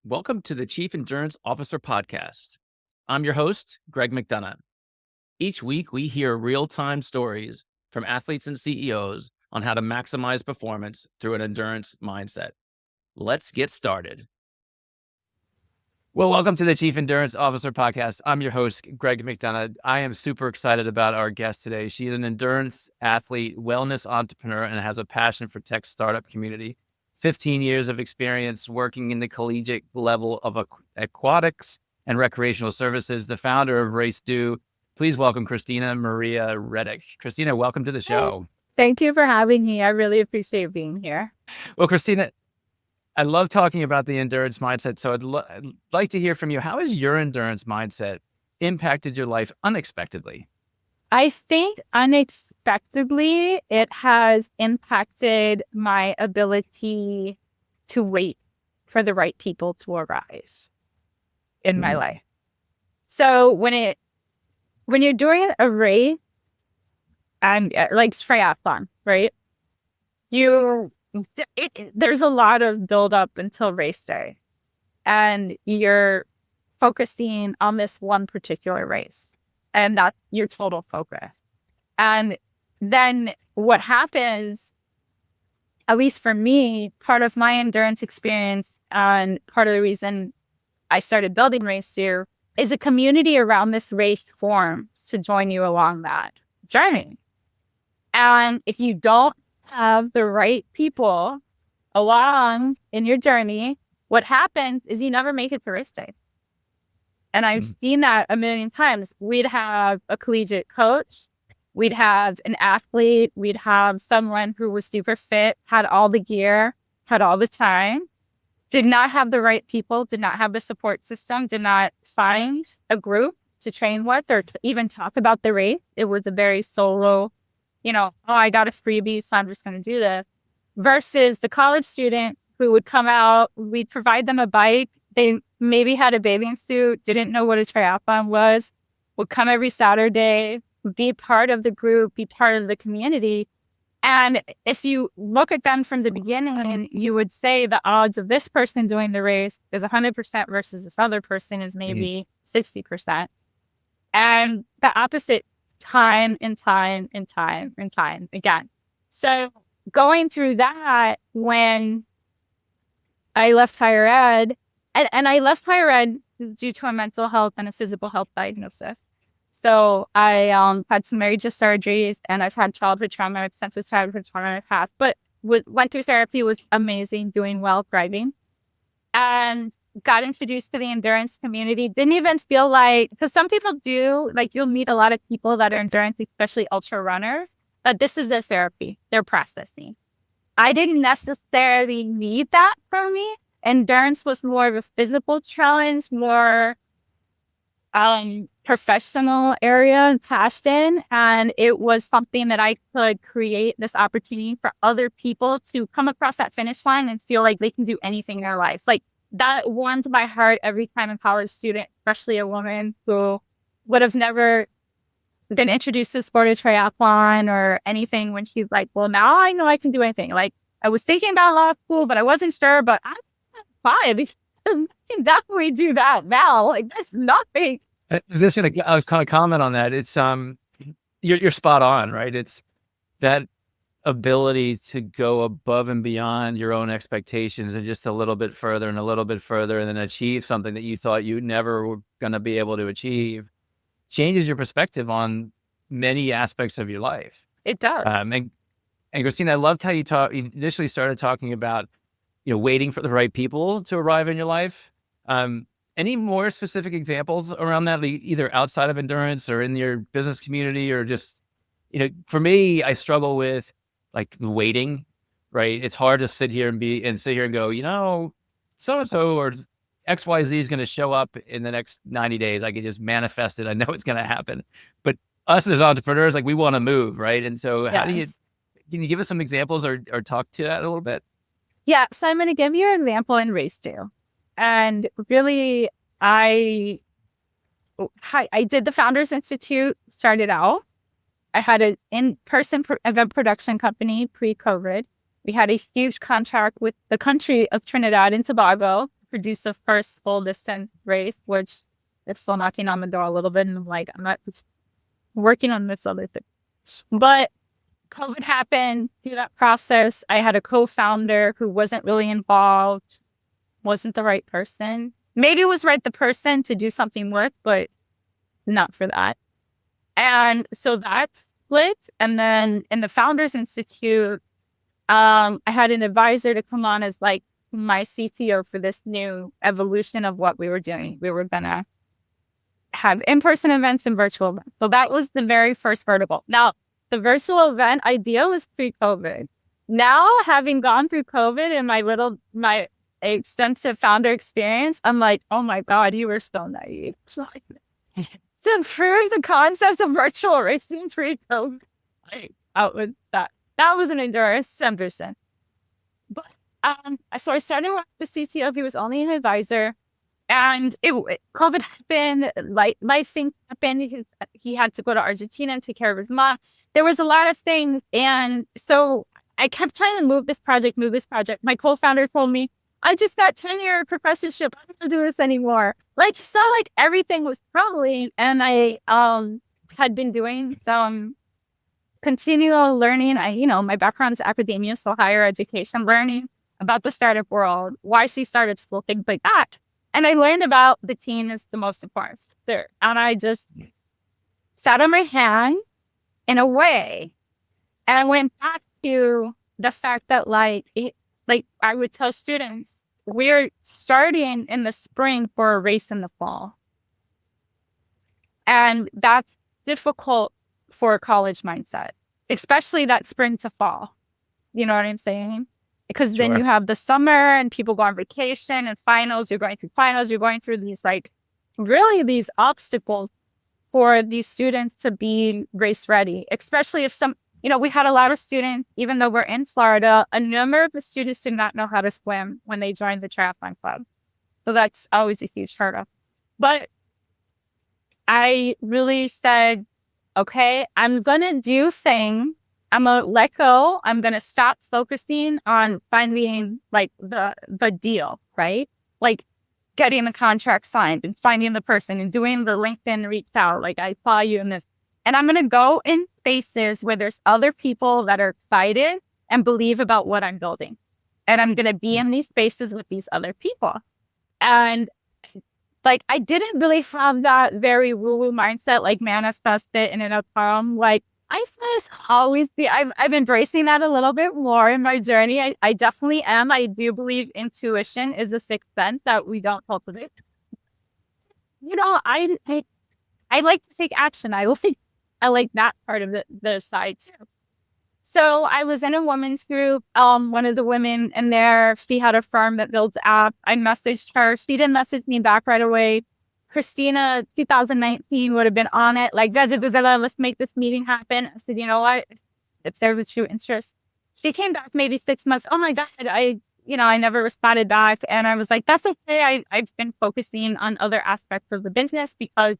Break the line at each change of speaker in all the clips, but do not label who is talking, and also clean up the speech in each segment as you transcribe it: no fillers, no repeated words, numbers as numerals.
Welcome to the Chief Endurance Officer Podcast. I'm your host, Greg McDonough. Each week, we hear real-time stories from athletes and CEOs on how to maximize performance through an endurance mindset. Let's get started. Well, welcome to the Chief Endurance Officer Podcast. I'm your host, Greg McDonough. I am super excited about our guest today. She is an endurance athlete, wellness entrepreneur, and has a passion for tech startup community. 15 years of experience working in the collegiate level of aquatics and recreational services, the founder of Race Do. Please welcome Christina Maria Reddick. Christina, welcome to the show.
Thank you for having me. I really appreciate being here.
Well, Christina, I love talking about the endurance mindset. So I'd like to hear from you. How has your endurance mindset impacted your life unexpectedly?
I think unexpectedly, it has impacted my ability to wait for the right people to arise in my life. So when you're doing a race and like triathlon, right? There's a lot of build up until race day, and you're focusing on this one particular race, and that's your total focus. And then what happens, at least for me, part of my endurance experience and part of the reason I started building Race Do is a community around this race forms to join you along that journey. And if you don't have the right people along in your journey, what happens is you never make it to race day. And I've seen that a million times. We'd have a collegiate coach, we'd have an athlete, we'd have someone who was super fit, had all the gear, had all the time, did not have the right people, did not have the support system, did not find a group to train with or to even talk about the race. It was a very solo, I got a freebie, so I'm just going to do this. Versus the college student who would come out, we'd provide them a bike. They maybe had a bathing suit, didn't know what a triathlon was, would come every Saturday, be part of the group, be part of the community. And if you look at them from the beginning, you would say the odds of this person doing the race is 100% versus this other person is maybe 60%. And the opposite time and time and time and time again. So going through that, when I left higher ed, and I left higher ed due to a mental health and a physical health diagnosis. So I had some major surgeries, and I've had childhood trauma, extensive childhood trauma in the past, but went through therapy, was amazing, doing well, thriving, and got introduced to the endurance community. Didn't even feel like, because some people do, like you'll meet a lot of people that are endurance, especially ultra runners, that this is their therapy, their processing. I didn't necessarily need that from me. Endurance was more of a physical challenge, more professional area and passion. And it was something that I could create this opportunity for other people to come across that finish line and feel like they can do anything in their life. Like that warmed my heart every time a college student, especially a woman who would have never been introduced to the sport of triathlon or anything, when she's like, well, now I know I can do anything. Like I was thinking about law school, but I wasn't sure, but I'm fine. I can definitely do that now. Like that's nothing.
I was just going to kind of comment on that. It's you're spot on, right? It's that ability to go above and beyond your own expectations and just a little bit further and a little bit further, and then achieve something that you thought you never were going to be able to achieve, changes your perspective on many aspects of your life.
It does.
And Christina, I loved how you initially started talking about, waiting for the right people to arrive in your life. Any more specific examples around that, either outside of endurance or in your business community, or just, for me, I struggle with like the waiting, right? It's hard to sit here and go, so-and-so or XYZ is going to show up in the next 90 days. I can just manifest it. I know it's going to happen. But us as entrepreneurs, like we want to move, right? And so can you give us some examples or talk to that a little bit?
Yeah. So I'm going to give you an example in Race Do. And really, I did the Founders Institute, started out. I had an in-person event production company pre-COVID. We had a huge contract with the country of Trinidad and Tobago produce a first full distance race, which they're still knocking on the door a little bit. And I'm like, I'm not working on this other thing. But COVID happened. Through that process, I had a co-founder who wasn't really involved, wasn't the right person. Maybe was the person to do something with, but not for that. And so that split. And then in the Founders Institute, I had an advisor to come on as like my CTO for this new evolution of what we were doing. We were going to have in-person events and virtual events. So that was the very first vertical. Now, the virtual event idea was pre-COVID. Now, having gone through COVID and my extensive founder experience, I'm like, oh my God, you were so naive. To improve the concept of virtual racing pre-COVID, that was an endurance 10%. But so I started with the CTO. He was only an advisor. And COVID happened, life things happened. He had to go to Argentina and take care of his mom. There was a lot of things. And so I kept trying to move this project. My co-founder told me, I just got tenure professorship. I don't want to do this anymore. So everything was crumbling. And I had been doing some continual learning. My background's academia, so higher education, learning about the startup world, YC startup school, things like that. And I learned about the team is the most important factor. And I just sat on my hand in a way and went back to the fact that I would tell students, we're starting in the spring for a race in the fall. And that's difficult for a college mindset, especially that spring to fall. You know what I'm saying? Because then you have the summer and people go on vacation and finals. You're going through these really these obstacles for these students to be race ready, especially if we had a lot of students, even though we're in Florida, a number of the students did not know how to swim when they joined the triathlon club. So that's always a huge hurdle. But I really said, okay, I'm going to do things. I'm going to let go. I'm going to stop focusing on finding the deal, right? Getting the contract signed and finding the person and doing the LinkedIn reach out. I saw you in this. And I'm going to go in spaces where there's other people that are excited and believe about what I'm building. And I'm going to be in these spaces with these other people. And I didn't really have that very woo-woo mindset, manifest it in an outcome. I always be, I'm embracing that a little bit more in my journey. I definitely am. I do believe intuition is a sixth sense that we don't cultivate. I like to take action. I like that part of the side too. So I was in a women's group. One of the women in there, she had a firm that builds apps. I messaged her. She didn't message me back right away. Christina, 2019 would have been on it. Let's make this meeting happen. I said, you know what? If there's a true interest. She came back maybe 6 months. Oh my God, I never responded back. And I was like, that's okay. I've been focusing on other aspects of the business because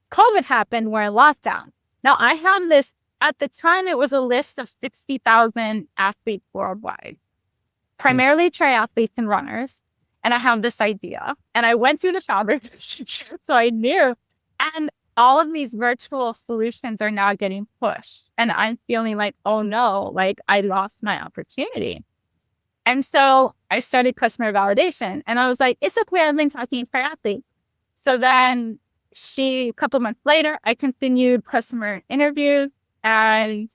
COVID happened. We're in lockdown. Now I have this, at the time, it was a list of 60,000 athletes worldwide, primarily triathletes and runners. And I have this idea. And I went through the founder, so I knew. And all of these virtual solutions are now getting pushed. And I'm feeling oh no, I lost my opportunity. And so I started customer validation. And I was like, it's okay, I've been talking to triathletes. So then a couple months later, I continued customer interviews. And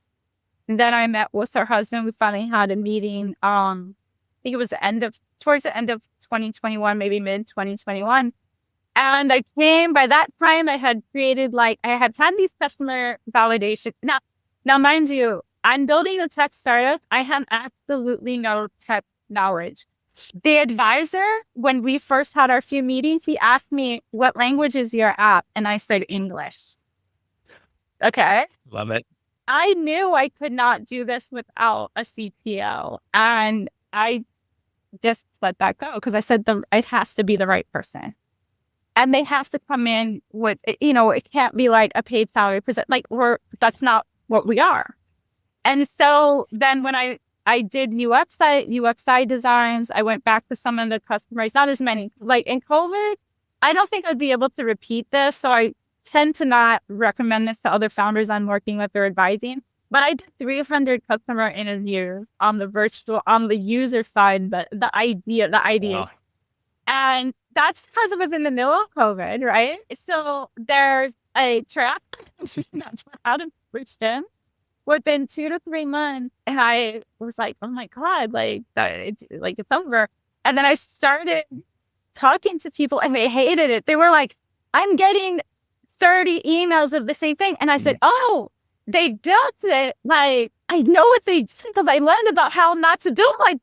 then I met with her husband. We finally had a meeting. I think it was towards the end of 2021, maybe mid 2021. And I came, by that time I had created, I had these customer validation. Now, mind you, I'm building a tech startup. I have absolutely no tech knowledge. The advisor, when we first had our few meetings, he asked me, what language is your app? And I said, English. Okay.
Love it.
I knew I could not do this without a CTO. And I just let that go because I said it has to be the right person. And they have to come in with, it can't be a paid salary present. That's not what we are. And so then when I I did UXI designs. I went back to some of the customers, not as many. Like in COVID, I don't think I'd be able to repeat this. So I tend to not recommend this to other founders I'm working with or advising. But I did 300 customer interviews on the user side, but the ideas.
Wow.
And that's because it was in the middle of COVID, right? So there's a triathlon that's out of Bridgeton within 2 to 3 months. And I was like, oh my God, it's over. And then I started talking to people and they hated it. They were like, I'm getting 30 emails of the same thing. And I said, oh, they built it. Like, I know what they did because I learned about how not to do it. Like,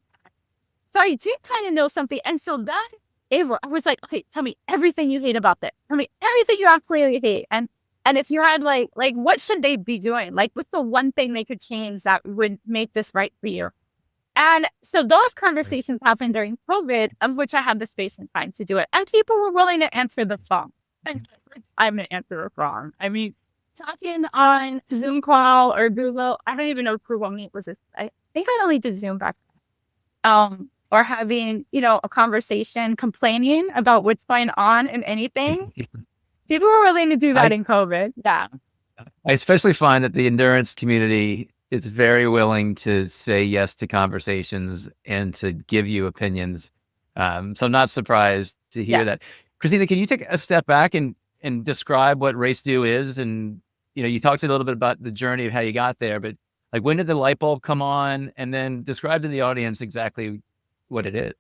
so I do kind of know something. And so that I was like, okay, tell me everything you hate about this. Tell me everything you absolutely hate. And if you had like what should they be doing? Like, what's the one thing they could change that would make this right for you? And so those conversations happened during COVID, of which I had the space and time to do it. And people were willing to answer the phone. And I'm going to answer the phone. I mean, talking on Zoom call or Google, I don't even know if Google Meet was I think I only did Zoom back then. Or having, a conversation, complaining about what's going on in anything. People were willing to do that in COVID. Yeah.
I especially find that the endurance community is very willing to say yes to conversations and to give you opinions. So I'm not surprised to hear that. Christina, can you take a step back and describe what RaceDo is? And, you talked a little bit about the journey of how you got there, but like, when did the light bulb come on? And then describe to the audience exactly what it is.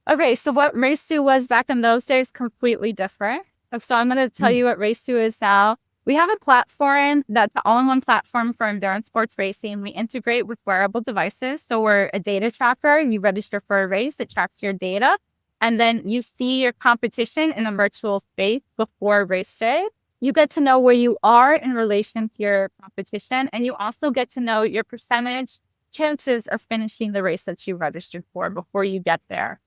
Okay, so what RaceDo was back in those days, completely different. So I'm going to tell you what RaceDo is now. We have a platform that's an all-in-one platform for endurance sports racing. We integrate with wearable devices. So we're a data tracker. You register for a race, it tracks your data. And then you see your competition in a virtual space before race day. You get to know where you are in relation to your competition. And you also get to know your percentage chances of finishing the race that you registered for before you get there.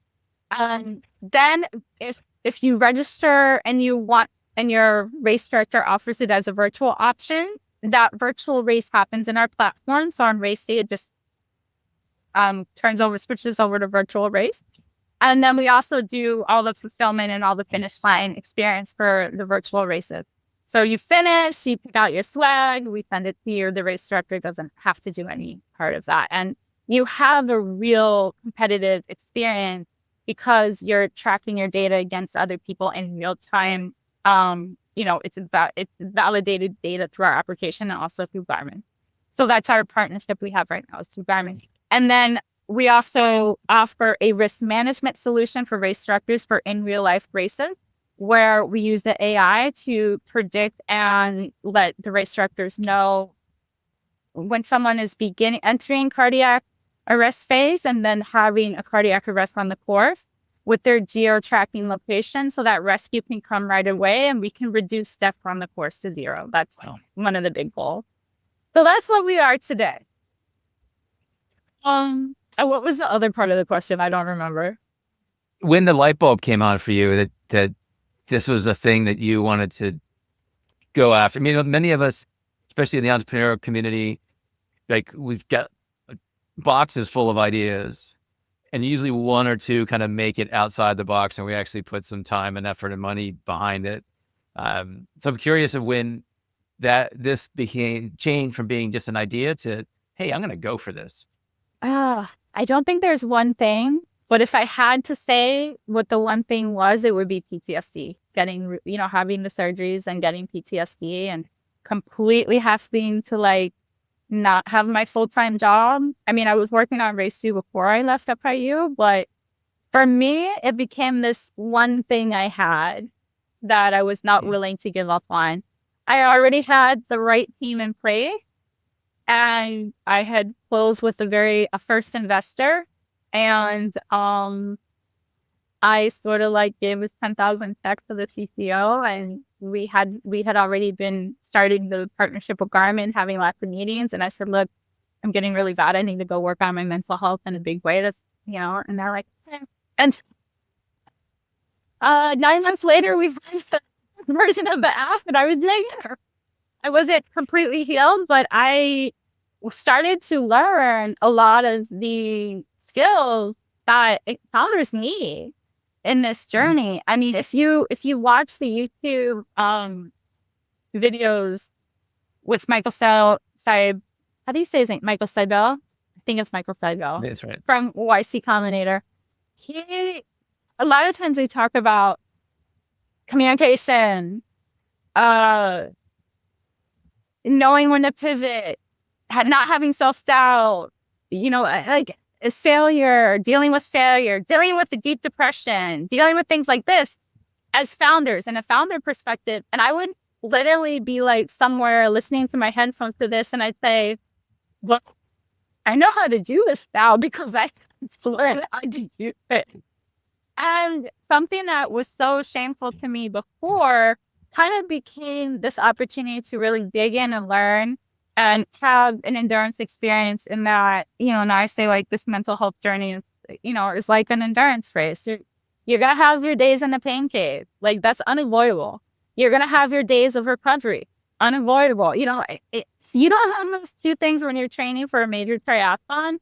Then if you register and you want, and your race director offers it as a virtual option, that virtual race happens in our platform. So on race day, it just switches over to virtual race. And then we also do all the fulfillment and all the finish line experience for the virtual races. So you finish, you pick out your swag, we send it to you. The race director doesn't have to do any part of that. And you have a real competitive experience because you're tracking your data against other people in real time. It's validated data through our application and also through Garmin. So that's our partnership we have right now is through Garmin. And then we also offer a risk management solution for race directors for in real life races, where we use the AI to predict and let the race directors know when someone is entering cardiac arrest phase and then having a cardiac arrest on the course with their geo-tracking location so that rescue can come right away and we can reduce death on the course to 0. That's one of the big goals. So that's what we are today. What was the other part of the question? I don't remember.
When the light bulb came on for you that this was a thing that you wanted to go after. I mean, many of us, especially in the entrepreneurial community, like we've got boxes full of ideas and usually one or two kind of make it outside the box and we actually put some time and effort and money behind it. So I'm curious of when this became changed from being just an idea to, hey, I'm going to go for this.
I don't think there's one thing. But if I had to say what the one thing was, it would be PTSD, having the surgeries and getting PTSD and completely having to not have my full-time job. I mean, I was working on RaceDo before I left FIU, but for me, it became this one thing I had that I was not willing to give up on. I already had the right team in place and I had closed with a first investor. And I sort of gave us 10,000 check to the CCO, and we had already been starting the partnership with Garmin, having lots of meetings. And I said, look, I'm getting really bad. I need to go work on my mental health in a big way. And they're like, eh. And 9 months later, we found the version of the app, and I was there. I wasn't completely healed, but I started to learn a lot of the skills that founders need in this journey. I mean, if you watch the YouTube videos with Michael Saib, how do you say his name? Michael Seibel? I think it's Michael Seibel.
That's right.
From YC Combinator. A lot of times they talk about communication, knowing when to pivot, not having self-doubt, like failure, dealing with the deep depression, dealing with things like this as founders and a founder perspective. And I would literally be like somewhere listening to my headphones to this, and I'd say, well, I know how to do this now because I learned how to do it. And something that was so shameful to me before kind of became this opportunity to really dig in and learn and have an endurance experience in that, and I say like this mental health journey, is like an endurance race. You're going to have your days in the pain cave. Like that's unavoidable. You're going to have your days of recovery. Unavoidable. You don't have those two things when you're training for a major triathlon.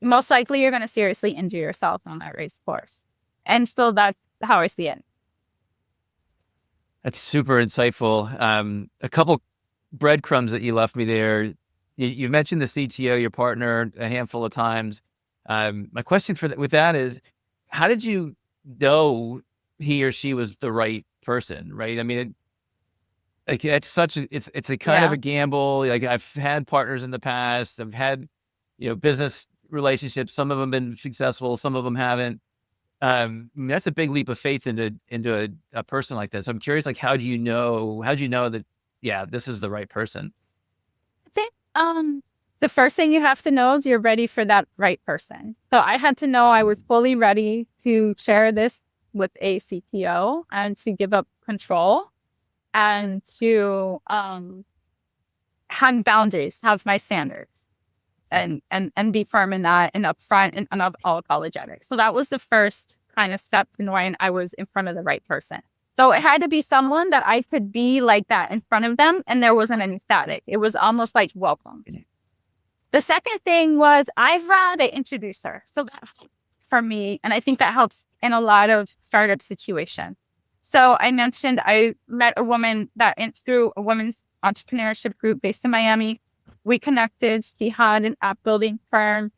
Most likely you're going to seriously injure yourself on that race course. And so that's how I see it.
That's super insightful. A couple breadcrumbs that you left me there. You mentioned the CTO, your partner, a handful of times. My question with that is, how did you know he or she was the right person? Right? I mean, it's a kind of a gamble. Like I've had partners in the past. I've had, business relationships. Some of them been successful. Some of them haven't. That's a big leap of faith into a person like this. I'm curious, like, how'd you know that, yeah, this is the right person?
I think, the first thing you have to know is you're ready for that right person. So I had to know I was fully ready to share this with a CTO and to give up control and to, have boundaries, have my standards. And be firm in that and upfront and unapologetic. So that was the first kind of step in when I was in front of the right person. So it had to be someone that I could be like that in front of them, and there wasn't any static. It was almost like welcome. The second thing was I've had an introducer. So that for me, and I think that helps in a lot of startup situations. So I mentioned I met a woman through a women's entrepreneurship group based in Miami. We connected. She had an app building firm.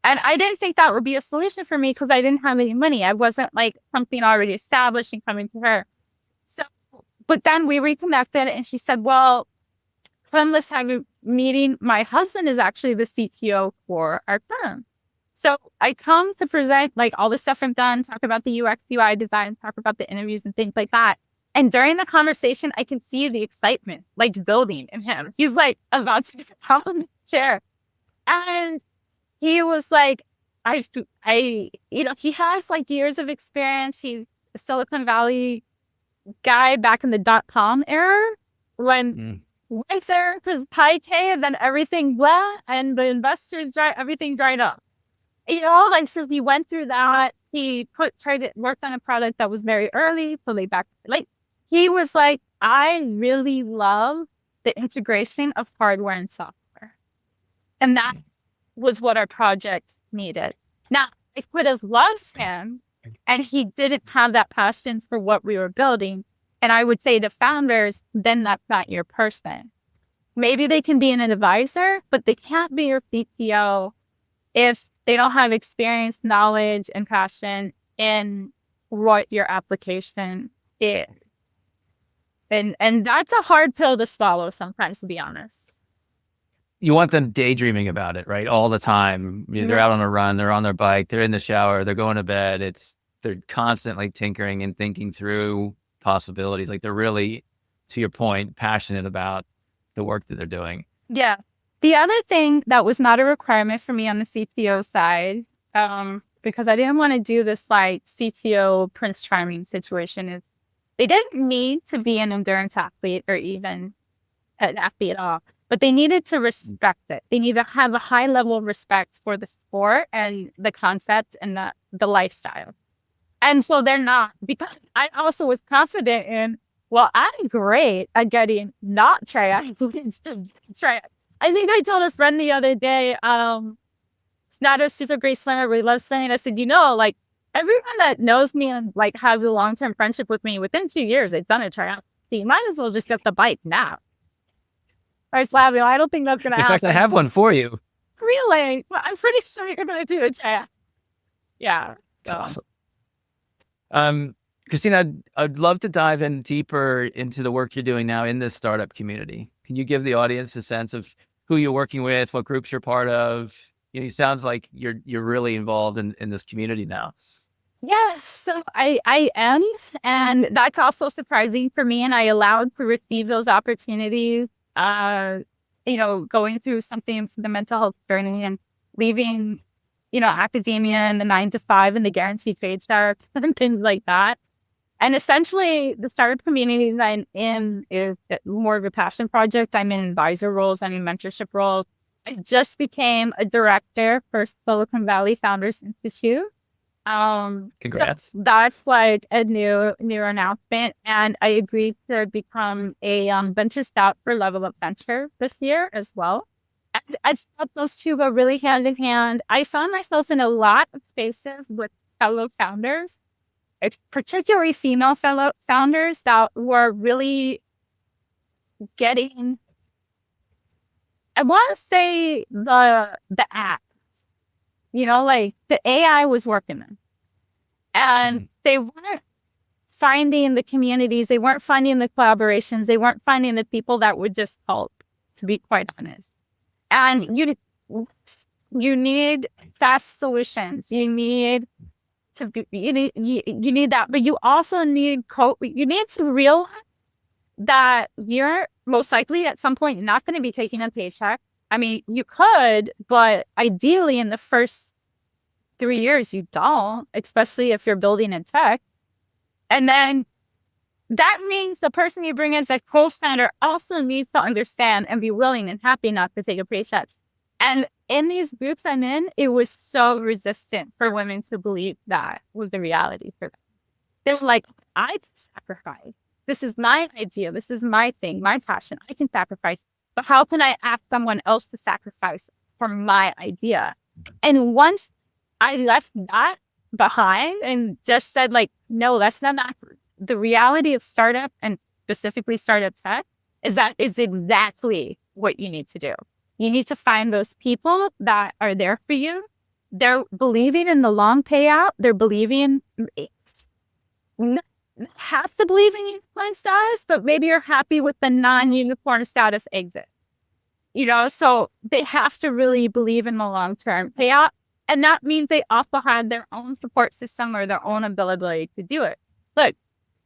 And I didn't think that would be a solution for me because I didn't have any money. I wasn't like something already established and coming to her. So, but then we reconnected and she said, well, come let's have a meeting. My husband is actually the CTO for our firm. So I come to present like all the stuff I've done, talk about the UX, UI design, talk about the interviews and things like that. And during the conversation, I can see the excitement like building in him. He's like about to come in the chair. And he was like, he has like years of experience. He's a Silicon Valley guy back in the .com era when went there because high K and then everything went and the investors everything dried up. Like so he went through that. He worked on a product that was very early, fully back like. He was like, I really love the integration of hardware and software. And that was what our project needed. Now, I could have loved him and he didn't have that passion for what we were building. And I would say to founders, then that's not your person. Maybe they can be an advisor, but they can't be your CTO if they don't have experience, knowledge, and passion in what your application is. And that's a hard pill to swallow sometimes, to be honest.
You want them daydreaming about it, right? All the time. They're out on a run, they're on their bike, they're in the shower, they're going to bed. They're constantly tinkering and thinking through possibilities. Like they're really, to your point, passionate about the work that they're doing.
Yeah. The other thing that was not a requirement for me on the CTO side, because I didn't want to do this like CTO Prince Charming situation, is they didn't need to be an endurance athlete or even an athlete at all, but they needed to respect it. They need to have a high level of respect for the sport and the concept and the lifestyle. And so they're not, because I also was confident in, well, I'm great at getting not triathletes to try. I think I told a friend the other day, it's not a super great swimmer, we love swimming. I said, like everyone that knows me and like has a long-term friendship with me within 2 years, they've done a triathlon. So you might as well just get the bike now. I was laughing. I don't think that's going to
In fact, I
happen.
have one for you.
Really? Well, I'm pretty sure you're going to do a triathlon. Yeah.
That's awesome. Christina, I'd love to dive in deeper into the work you're doing now in this startup community. Can you give the audience a sense of who you're working with, what groups you're part of? It sounds like you're really involved in this community now.
Yes, so I am, and that's also surprising for me. And I allowed to receive those opportunities. Going through something for the mental health journey and leaving, academia and the 9 to 5 and the guaranteed paychecks and things like that. And essentially, the startup community that I'm in is more of a passion project. I'm in advisor roles. I'm in mentorship roles. I just became a director for Silicon Valley Founders Institute.
Congrats.
So that's like a new announcement. And I agreed to become a venture scout for Level Up Venture this year as well. And I thought those two go really hand in hand. I found myself in a lot of spaces with fellow founders, particularly female fellow founders that were really getting, I want to say the app, like the AI was working them. And they weren't finding the communities. They weren't finding the collaborations. They weren't finding the people that would just help, to be quite honest. And you need fast solutions. You need that, but you also need you need to realize that you're most likely at some point not going to be taking a paycheck. I mean, you could, but ideally in the first 3 years, you don't, especially if you're building in tech. And then that means the person you bring in as a co-founder also needs to understand and be willing and happy not to take a paycheck. And in these groups I'm in, it was so resistant for women to believe that was the reality for them. They're like, I can sacrifice. This is my idea. This is my thing, my passion. I can sacrifice. But how can I ask someone else to sacrifice for my idea? And once I left that behind and just said, like, no, that's not accurate. The reality of startup and specifically startup tech is that it's exactly what you need to do. You need to find those people that are there for you. They're believing in the long payout. They're believing, have to believe in unicorn status, but maybe you're happy with the non-unicorn status exit. So they have to really believe in the long-term payout. And that means they also have their own support system or their own ability to do it. Look,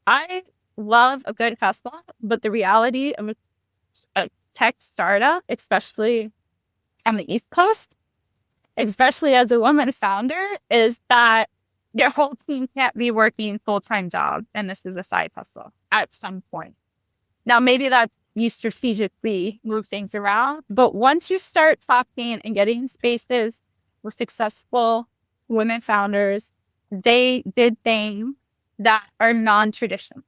I love a good hustle, but the reality of a tech startup, especially on the East Coast, especially as a woman founder, is that your whole team can't be working full-time jobs, and this is a side hustle at some point. Now, maybe that you strategically move things around, but once you start talking and getting spaces with successful women founders, they did things that are non-traditional.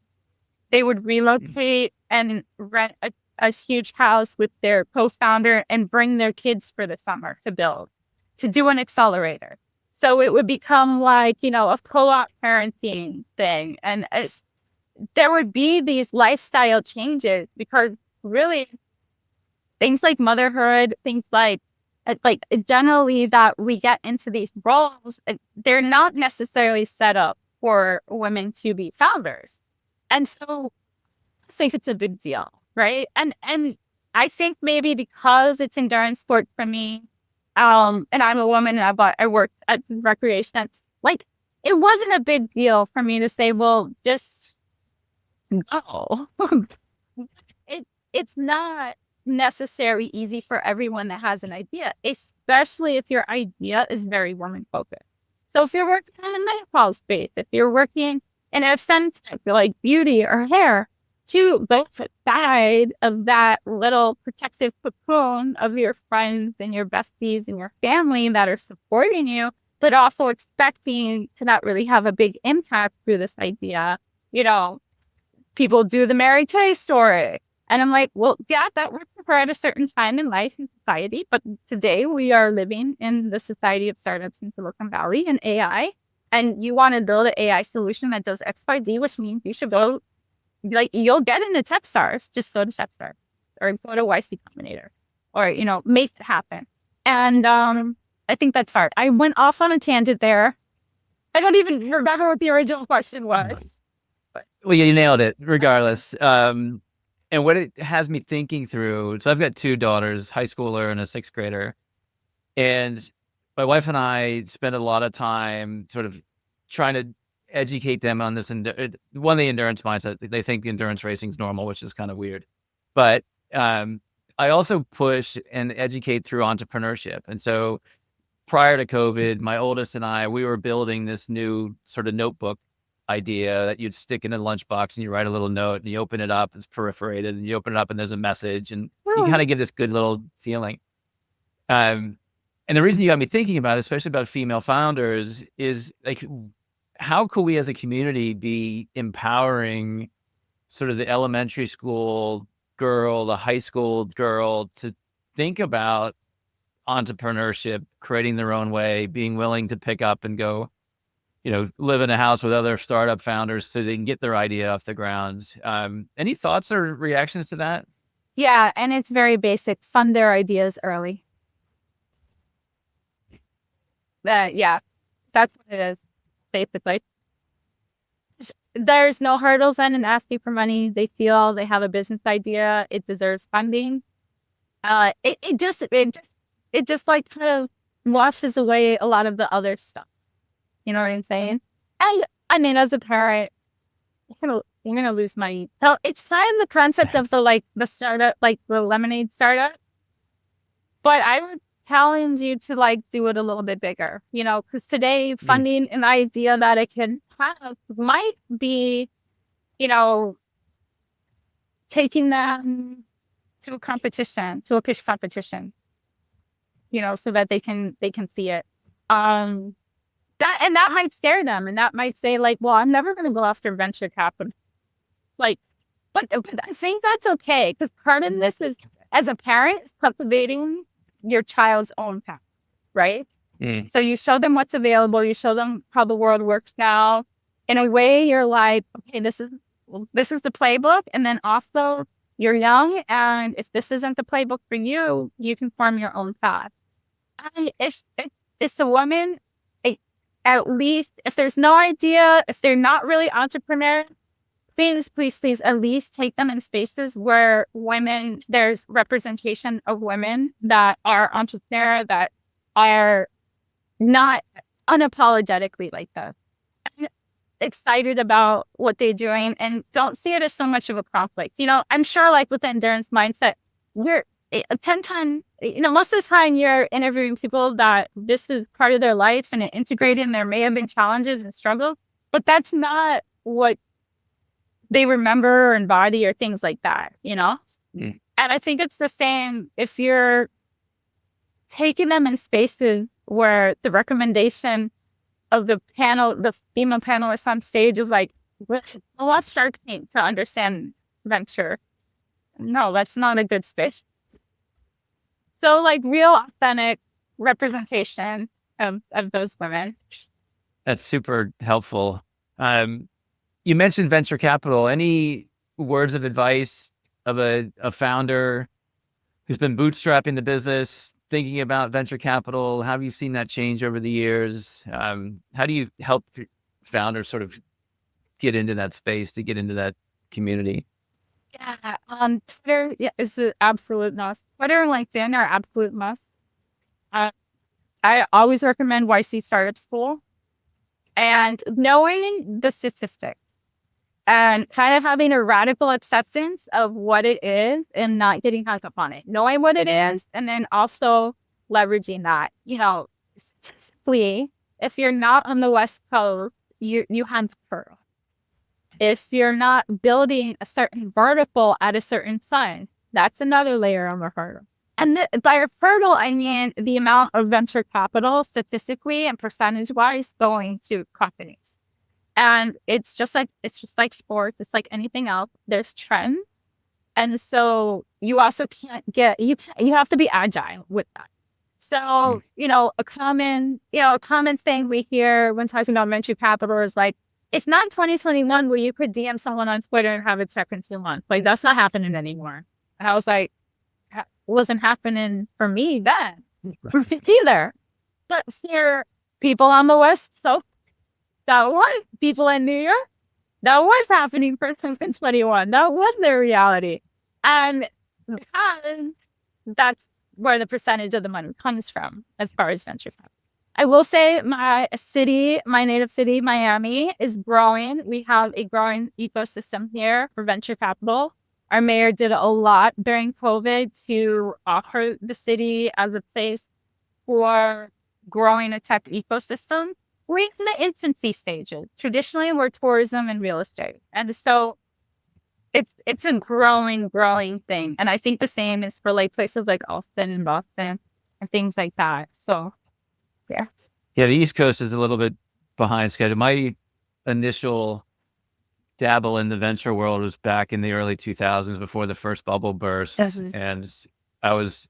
They would relocate and rent a huge house with their co-founder and bring their kids for the summer to build, to do an accelerator. So it would become like, a co-op parenting thing. And there would be these lifestyle changes because really things like motherhood, things like generally that we get into these roles, they're not necessarily set up for women to be founders. And so I think it's a big deal, right? And I think maybe because it's endurance sport for me, and I'm a woman and I worked at recreation, like it wasn't a big deal for me to say, well, just go. It's not necessarily easy for everyone that has an idea, especially if your idea is very woman focused. So if you're working in a menopause space, if you're working in a fintech like beauty or hair, to both side of that little protective cocoon of your friends and your besties and your family that are supporting you, but also expecting to not really have a big impact through this idea. People do the Mary Kay story. And I'm like, well, yeah, that worked for her at a certain time in life and society. But today we are living in the society of startups in Silicon Valley and AI. And you want to build an AI solution that does XYZ, which means you should go, like, you'll get into Techstars, just go to Techstars or go to YC Combinator or, make it happen. And I think that's hard. I went off on a tangent there. I don't even remember what the original question was. But.
Well, you nailed it regardless. And what it has me thinking through, so I've got two daughters, high schooler and a sixth grader. And my wife and I spend a lot of time sort of trying to educate them on this. One, the endurance mindset. They think the endurance racing is normal, which is kind of weird. But I also push and educate through entrepreneurship. And so prior to COVID, my oldest and I, we were building this new sort of notebook idea that you'd stick in a lunchbox and you write a little note and you open it up, it's perforated, and you open it up and there's a message and you kind of get this good little feeling. And the reason you got me thinking about it, especially about female founders, is like, how could we as a community be empowering sort of the elementary school girl, the high school girl to think about entrepreneurship, creating their own way, being willing to pick up and go, live in a house with other startup founders so they can get their idea off the ground. Any thoughts or reactions to that?
Yeah, and it's very basic. Fund their ideas early. Yeah, that's what it is, basically. There's no hurdles then in asking for money. They feel they have a business idea. It deserves funding. It just like kind of washes away a lot of the other stuff. You know what I'm saying? And I mean, as a parent, you're gonna lose money. So it's fine, the concept of the startup, like the lemonade startup. But I would challenge you to do it a little bit bigger, because today funding an idea that it can have might be, taking them to a competition, to a pitch competition, so that they can see it. That might scare them, and that might say well, I'm never going to go after venture capital. But I think that's okay, because part of this is, as a parent, cultivating your child's own path, right? So you show them what's available, you show them how the world works now. In a way, you're like, okay, this is the playbook, and then also you're young, and if this isn't the playbook for you, you can form your own path. And if it's a woman, at least if there's no idea, if they're not really entrepreneur, please, at least take them in spaces where there's representation of women that are entrepreneur, that are not unapologetically like that, excited about what they're doing, and don't see it as so much of a conflict. I'm sure with the endurance mindset, we're 10 times, most of the time you're interviewing people that this is part of their lives and it integrated, and there may have been challenges and struggles, but that's not what they remember or embody or things like that, And I think it's the same if you're taking them in spaces where the recommendation of the female panelists on stage is watch Shark Tank to understand venture. No, that's not a good space. So real authentic representation of those women.
That's super helpful. You mentioned venture capital. Any words of advice of a founder who's been bootstrapping the business, thinking about venture capital? How have you seen that change over the years? How do you help founders sort of get into that space, to get into that community?
Yeah, Twitter is an absolute must. Twitter and LinkedIn are absolute must. I always recommend YC Startup School, and knowing the statistics and kind of having a radical acceptance of what it is and not getting hung up on it, knowing what it is, and then also leveraging that. Statistically, if you're not on the West Coast, you have hurdle. If you're not building a certain vertical at a certain size, that's another layer of a hurdle. And by a hurdle, I mean the amount of venture capital statistically and percentage-wise going to companies. And it's just like sports. It's like anything else. There's trends. And so you also can't get, you have to be agile with that. So, a common thing we hear when talking about venture capital is like, it's not 2021 where you could DM someone on Twitter and have it check in 2 months. Like, that's not happening anymore. And I was like, wasn't happening for me then either. But here, people on the West, so that was people in New York, that was happening for 2021. That was their reality. And because that's where the percentage of the money comes from as far as venture capital. I will say my native city, Miami, is growing. We have a growing ecosystem here for venture capital. Our mayor did a lot during COVID to offer the city as a place for growing a tech ecosystem. We're in the infancy stages. Traditionally, we're tourism and real estate. And so it's a growing thing. And I think the same is for like places like Austin and Boston and things like that. So, yeah.
Yeah, the East Coast is a little bit behind schedule. My initial dabble in the venture world was back in the early 2000s before the first bubble burst. And I was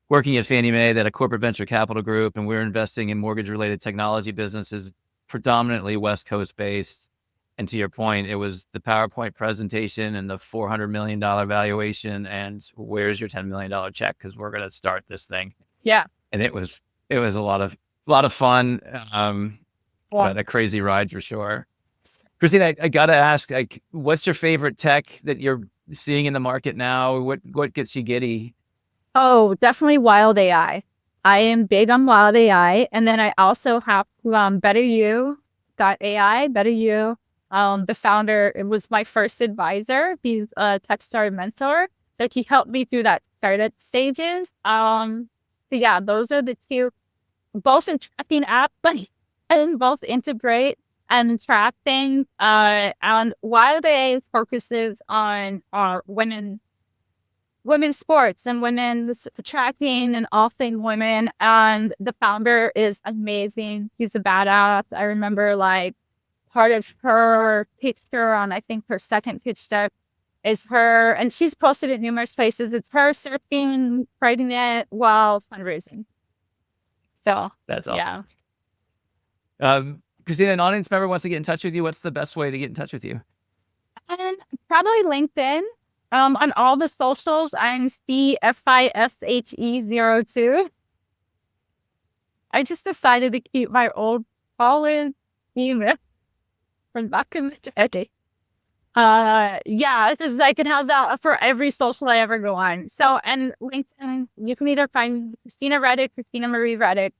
working at Fannie Mae, that a corporate venture capital group, and we were investing in mortgage-related technology businesses, predominantly West Coast based. And to your point, it was the PowerPoint presentation and the $400 million valuation, and where's your $10 million check? Because we're going to start this thing.
Yeah.
And it was a lot of fun, but a crazy ride for sure. Christina, I got to ask, like, what's your favorite tech that you're seeing in the market now? What gets you giddy?
Oh, definitely Wild AI. I am big on Wild AI. And then I also have BetterYou.ai, BetterYou. The founder, it was my first advisor. He's a Techstars mentor. So he helped me through that startup stages. So yeah, those are the two, both in tracking apps, but and both integrate and track things. And Wild AI focuses on women's sports and women's tracking and all things women. And the founder is amazing. He's a badass. I remember like part of her picture on, I think her second pitch deck is her, and she's posted it numerous places. It's her surfing, writing it while fundraising. So
that's awesome. Yeah. Christina, an audience member wants to get in touch with you. What's the best way to get in touch with you?
And probably LinkedIn. On all the socials, I'm CFISHE02. I just decided to keep my old college email from back in the day. Yeah, because I can have that for every social I ever go on. So, and LinkedIn, you can either find Christina Maria Reddick.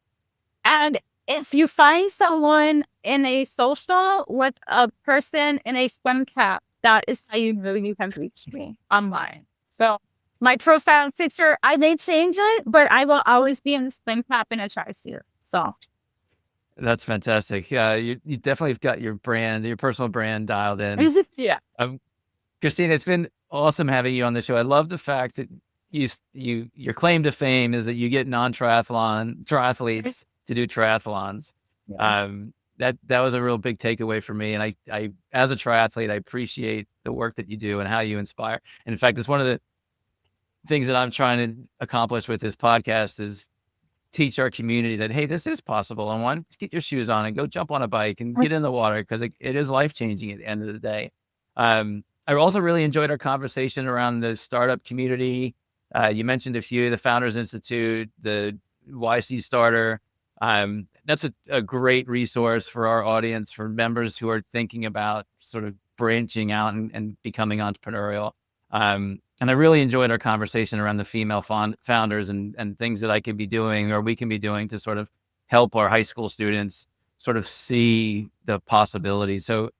And if you find someone in a social with a person in a swim cap, that is how you can reach me online. So my profile picture, I may change it, but I will always be in the swim cap in a tri-suit. So
that's fantastic. Yeah, you definitely have got your brand, your personal brand dialed in.
Yeah.
Christina, it's been awesome having you on the show. I love the fact that your claim to fame is that you get triathletes to do triathlons. Yeah. That was a real big takeaway for me. And I, as a triathlete, I appreciate the work that you do and how you inspire. And in fact, it's one of the things that I'm trying to accomplish with this podcast is teach our community that, hey, this is possible. And why don't you get your shoes on and go jump on a bike and get in the water, because it is life-changing at the end of the day. I also really enjoyed our conversation around the startup community. You mentioned a few, the Founders Institute, the YC Starter. That's a great resource for our audience, for members who are thinking about sort of branching out and becoming entrepreneurial. And I really enjoyed our conversation around the female founders and things that I could be doing or we can be doing to sort of help our high school students sort of see the possibilities. So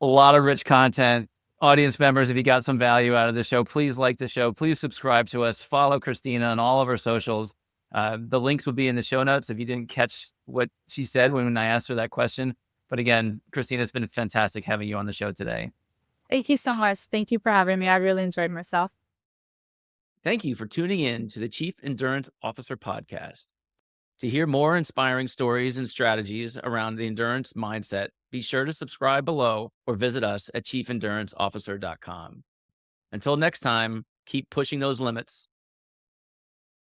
a lot of rich content. Audience members, if you got some value out of the show, please like the show. Please subscribe to us. Follow Christina on all of our socials. The links will be in the show notes if you didn't catch what she said when I asked her that question. But again, Christina, it's been fantastic having you on the show today.
Thank you so much. Thank you for having me. I really enjoyed myself.
Thank you for tuning in to the Chief Endurance Officer podcast. To hear more inspiring stories and strategies around the endurance mindset, be sure to subscribe below or visit us at chiefenduranceofficer.com. Until next time, keep pushing those limits.